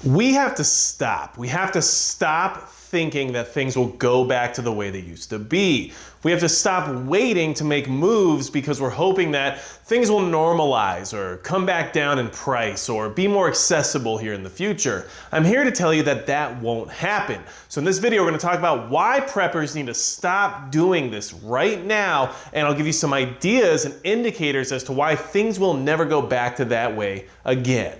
We have to stop. We have to stop thinking that things will go back to the way they used to be. We have to stop waiting to make moves because we're hoping that things will normalize or come back down in price or be more accessible here in the future. I'm here to tell you that that won't happen. So in this video, we're going to talk about why preppers need to stop doing this right now, and I'll give you some ideas and indicators as to why things will never go back to that way again.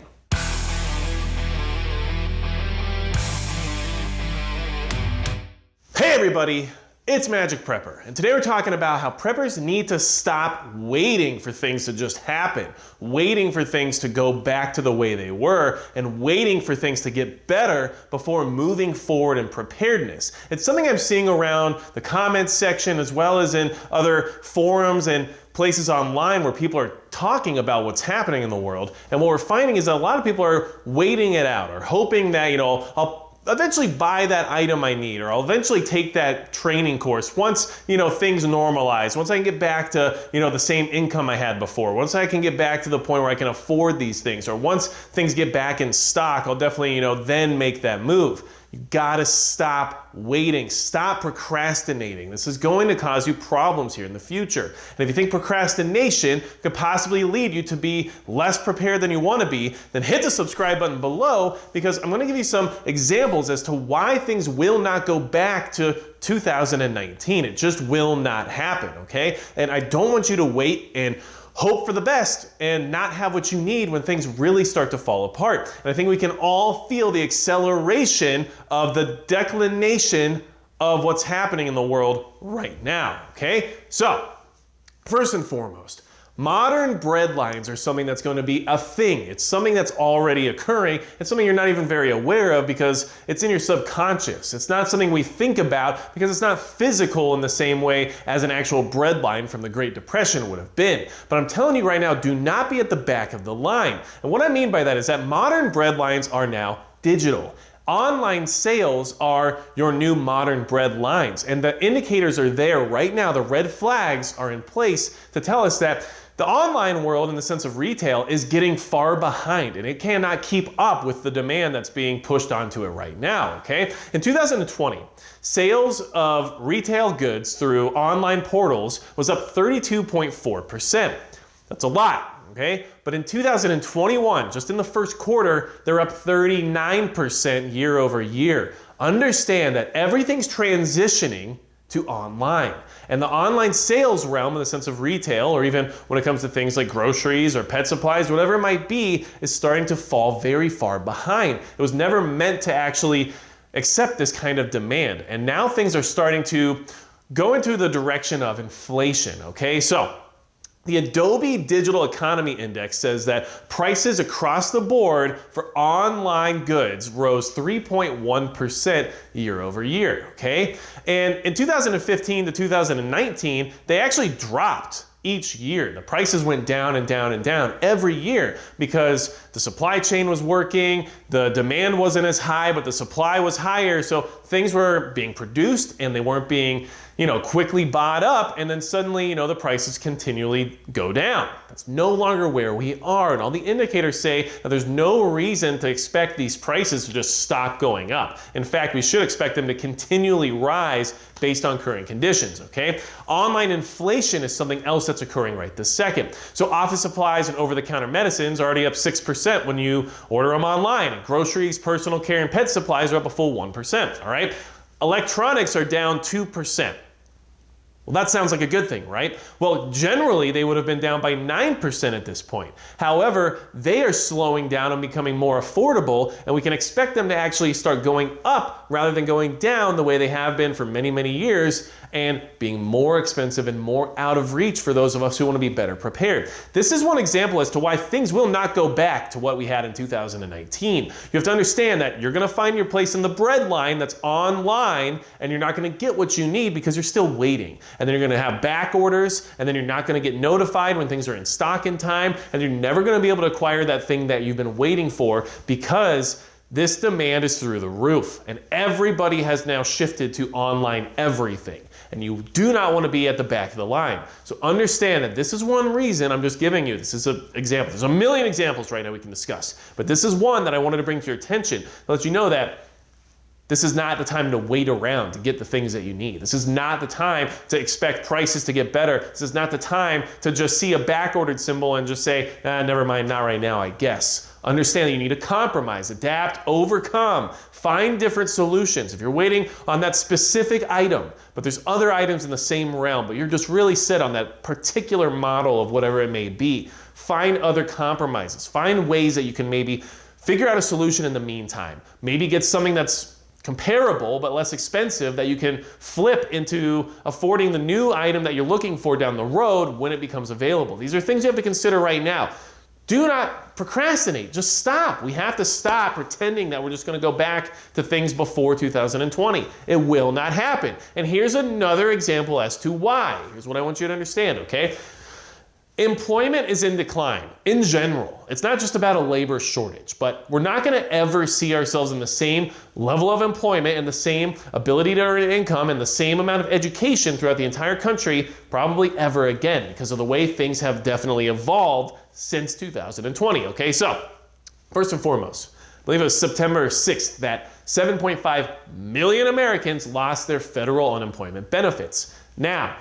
Hey everybody, it's Magic Prepper, and today we're talking about how preppers need to stop waiting for things to just happen, waiting for things to go back to the way they were, and waiting for things to get better before moving forward in preparedness. It's something I'm seeing around the comments section as well as in other forums and places online where people are talking about what's happening in the world, and what we're finding is that a lot of people are waiting it out or hoping that, I'll eventually buy that item I need, or I'll eventually take that training course once, things normalize, once I can get back to, the same income I had before, once I can get back to the point where I can afford these things, or once things get back in stock, I'll definitely, then make that move. You gotta stop waiting, stop procrastinating. This is going to cause you problems here in the future. And if you think procrastination could possibly lead you to be less prepared than you wanna be, then hit the subscribe button below, because I'm gonna give you some examples as to why things will not go back to 2019. It just will not happen, okay? And I don't want you to wait and hope for the best and not have what you need when things really start to fall apart. And I think we can all feel the acceleration of the declination of what's happening in the world right now, okay? So, first and foremost, modern breadlines are something that's going to be a thing. It's something that's already occurring. It's something you're not even very aware of because it's in your subconscious. It's not something we think about because it's not physical in the same way as an actual breadline from the Great Depression would have been. But I'm telling you right now, do not be at the back of the line. And what I mean by that is that modern breadlines are now digital. Online sales are your new modern bread lines, and the indicators are there right now. The red flags are in place to tell us that the online world, in the sense of retail, is getting far behind, and it cannot keep up with the demand that's being pushed onto it right now, okay? In 2020, sales of retail goods through online portals was up 32.4%. That's a lot. Okay? But in 2021, just in the first quarter, they're up 39% year over year. Understand that everything's transitioning to online. And the online sales realm, in the sense of retail, or even when it comes to things like groceries or pet supplies, whatever it might be, is starting to fall very far behind. It was never meant to actually accept this kind of demand. And now things are starting to go into the direction of inflation, okay? So, the Adobe Digital Economy Index says that prices across the board for online goods rose 3.1% year over year, okay? And in 2015 to 2019, they actually dropped each year. The prices went down and down and down every year because the supply chain was working, the demand wasn't as high, but the supply was higher, so things were being produced and they weren't being quickly bought up, and then suddenly, the prices continually go down. That's no longer where we are, and all the indicators say that there's no reason to expect these prices to just stop going up. In fact, we should expect them to continually rise based on current conditions, okay? Online inflation is something else that's occurring right this second. So office supplies and over-the-counter medicines are already up 6% when you order them online, and groceries, personal care, and pet supplies are up a full 1%, all right? Electronics are down 2%. Well, that sounds like a good thing, right? Well, generally, they would have been down by 9% at this point. However, they are slowing down and becoming more affordable, and we can expect them to actually start going up rather than going down the way they have been for many, many years, and being more expensive and more out of reach for those of us who want to be better prepared. This is one example as to why things will not go back to what we had in 2019. You have to understand that you're going to find your place in the bread line that's online, and you're not going to get what you need because you're still waiting. And then you're going to have back orders, and then you're not going to get notified when things are in stock in time, and you're never going to be able to acquire that thing that you've been waiting for because this demand is through the roof, and everybody has now shifted to online everything. and you do not want to be at the back of the line. So understand that this is one reason I'm just giving you. This is an example. There's a million examples right now we can discuss, but this is one that I wanted to bring to your attention to let you know that this is not the time to wait around to get the things that you need. This is not the time to expect prices to get better. This is not the time to just see a back-ordered symbol and just say, never mind, not right now, I guess. Understand that you need to compromise, adapt, overcome, find different solutions. If you're waiting on that specific item, but there's other items in the same realm, but you're just really set on that particular model of whatever it may be, find other compromises. Find ways that you can maybe figure out a solution in the meantime. Maybe get something that's comparable but less expensive that you can flip into affording the new item that you're looking for down the road when it becomes available. These are things you have to consider right now. Do not procrastinate. Just stop. We have to stop pretending that we're just going to go back to things before 2020. It will not happen. And here's another example as to why. Here's what I want you to understand, okay? Employment is in decline in general. It's not just about a labor shortage, but we're not going to ever see ourselves in the same level of employment and the same ability to earn income and the same amount of education throughout the entire country probably ever again because of the way things have definitely evolved since 2020. Okay, so first and foremost, I believe it was September 6th that 7.5 million Americans lost their federal unemployment benefits. Now,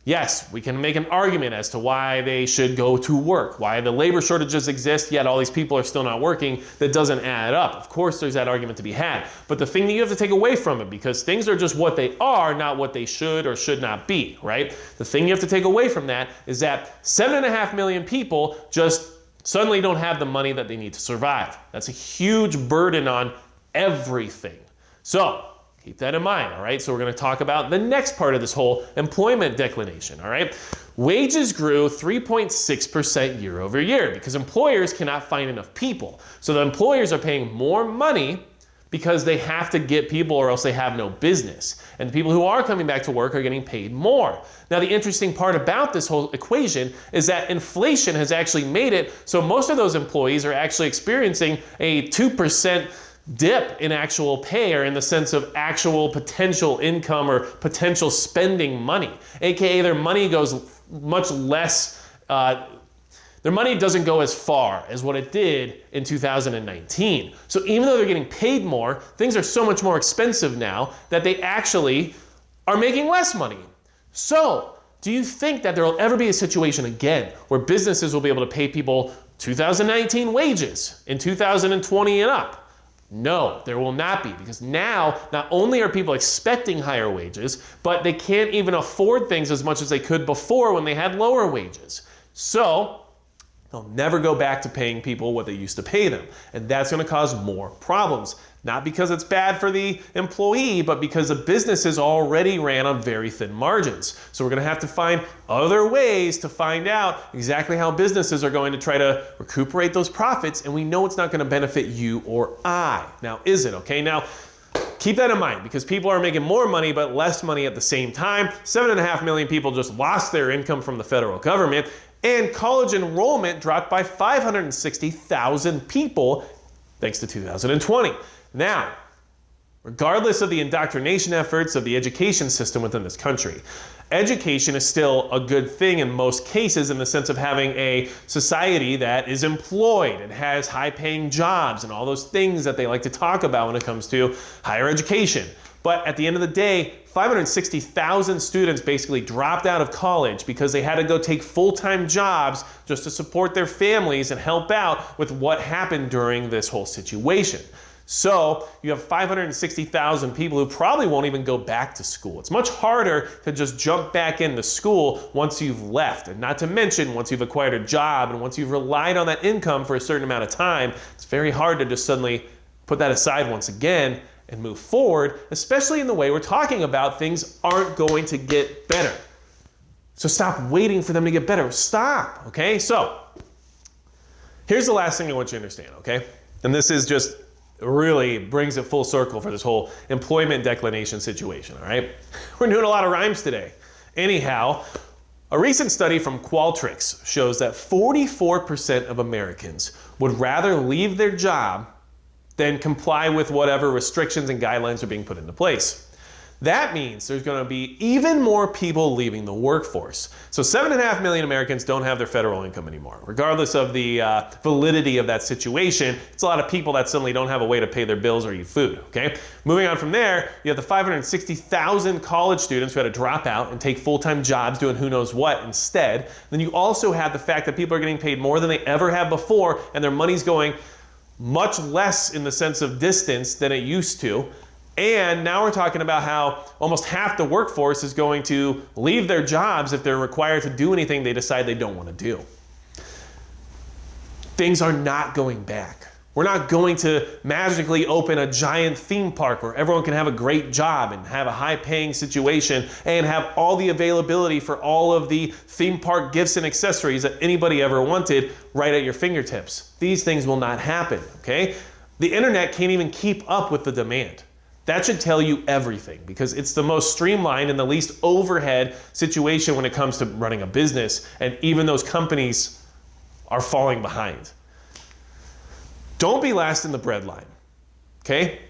yes, we can make an argument as to why they should go to work, why the labor shortages exist, yet all these people are still not working. That doesn't add up. Of course, there's that argument to be had. But the thing that you have to take away from it, because things are just what they are, not what they should or should not be, right? The thing you have to take away from that is that 7.5 million people just suddenly don't have the money that they need to survive. That's a huge burden on everything. So, keep that in mind, all right? So we're going to talk about the next part of this whole employment declination, all right? Wages grew 3.6% year over year because employers cannot find enough people. So the employers are paying more money because they have to get people or else they have no business. And the people who are coming back to work are getting paid more. Now, the interesting part about this whole equation is that inflation has actually made it so most of those employees are actually experiencing a 2% dip in actual pay or in the sense of actual potential income or potential spending money, aka their money goes much less, their money doesn't go as far as what it did in 2019. So even though they're getting paid more, things are so much more expensive now that they actually are making less money. So do you think that there will ever be a situation again where businesses will be able to pay people 2019 wages in 2020 and up? No, there will not be, because now not only are people expecting higher wages, but they can't even afford things as much as they could before when they had lower wages. So they'll never go back to paying people what they used to pay them. And that's going to cause more problems. Not because it's bad for the employee, but because the businesses already ran on very thin margins. So we're going to have to find other ways to find out exactly how businesses are going to try to recuperate those profits. And we know it's not going to benefit you or I. Now, is it? Okay, now keep that in mind because people are making more money but less money at the same time. 7.5 million people just lost their income from the federal government. And college enrollment dropped by 560,000 people thanks to 2020. Now, regardless of the indoctrination efforts of the education system within this country, education is still a good thing in most cases in the sense of having a society that is employed and has high-paying jobs and all those things that they like to talk about when it comes to higher education. But at the end of the day, 560,000 students basically dropped out of college because they had to go take full-time jobs just to support their families and help out with what happened during this whole situation. So you have 560,000 people who probably won't even go back to school. It's much harder to just jump back into school once you've left. And not to mention, once you've acquired a job and once you've relied on that income for a certain amount of time, it's very hard to just suddenly put that aside once again and move forward, especially in the way we're talking about things aren't going to get better. So stop waiting for them to get better. Stop, okay? So here's the last thing I want you to understand, okay? And this is just really brings it full circle for this whole employment declination situation, all right? We're doing a lot of rhymes today. Anyhow, a recent study from Qualtrics shows that 44% of Americans would rather leave their job than comply with whatever restrictions and guidelines are being put into place. That means there's going to be even more people leaving the workforce. So 7.5 million Americans don't have their federal income anymore. Regardless of the validity of that situation, it's a lot of people that suddenly don't have a way to pay their bills or eat food, okay? Moving on from there, you have the 560,000 college students who had to drop out and take full-time jobs doing who knows what instead. Then you also have the fact that people are getting paid more than they ever have before, and their money's going much less in the sense of distance than it used to. And now we're talking about how almost half the workforce is going to leave their jobs if they're required to do anything they decide they don't want to do. Things are not going back. We're not going to magically open a giant theme park where everyone can have a great job and have a high-paying situation and have all the availability for all of the theme park gifts and accessories that anybody ever wanted right at your fingertips. These things will not happen, okay? The internet can't even keep up with the demand. That should tell you everything because it's the most streamlined and the least overhead situation when it comes to running a business, and even those companies are falling behind. Don't be last in the breadline, okay?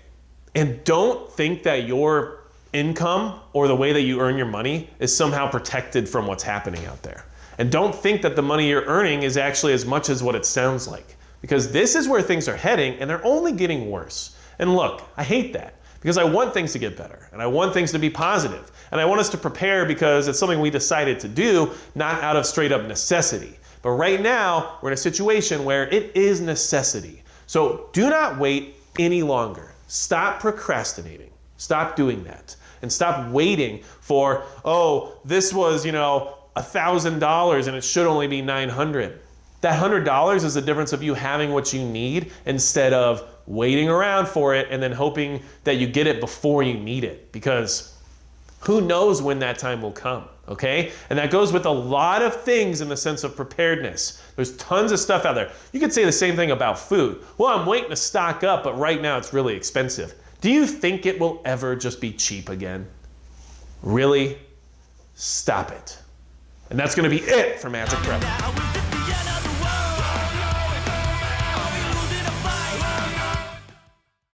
And don't think that your income or the way that you earn your money is somehow protected from what's happening out there. And don't think that the money you're earning is actually as much as what it sounds like, because this is where things are heading and they're only getting worse. And look, I hate that. Because I want things to get better, and I want things to be positive, and I want us to prepare because it's something we decided to do, not out of straight up necessity. But right now, we're in a situation where it is necessity. So do not wait any longer. Stop procrastinating. Stop doing that. And stop waiting for, oh, this was, $1,000 and it should only be $900. That $100 is the difference of you having what you need instead of waiting around for it and then hoping that you get it before you need it, because who knows when that time will come, okay? And that goes with a lot of things in the sense of preparedness. There's tons of stuff out there. You could say the same thing about food. Well, I'm waiting to stock up, but right now it's really expensive. Do you think it will ever just be cheap again? Really? Stop it. And that's going to be it for Magic Prep.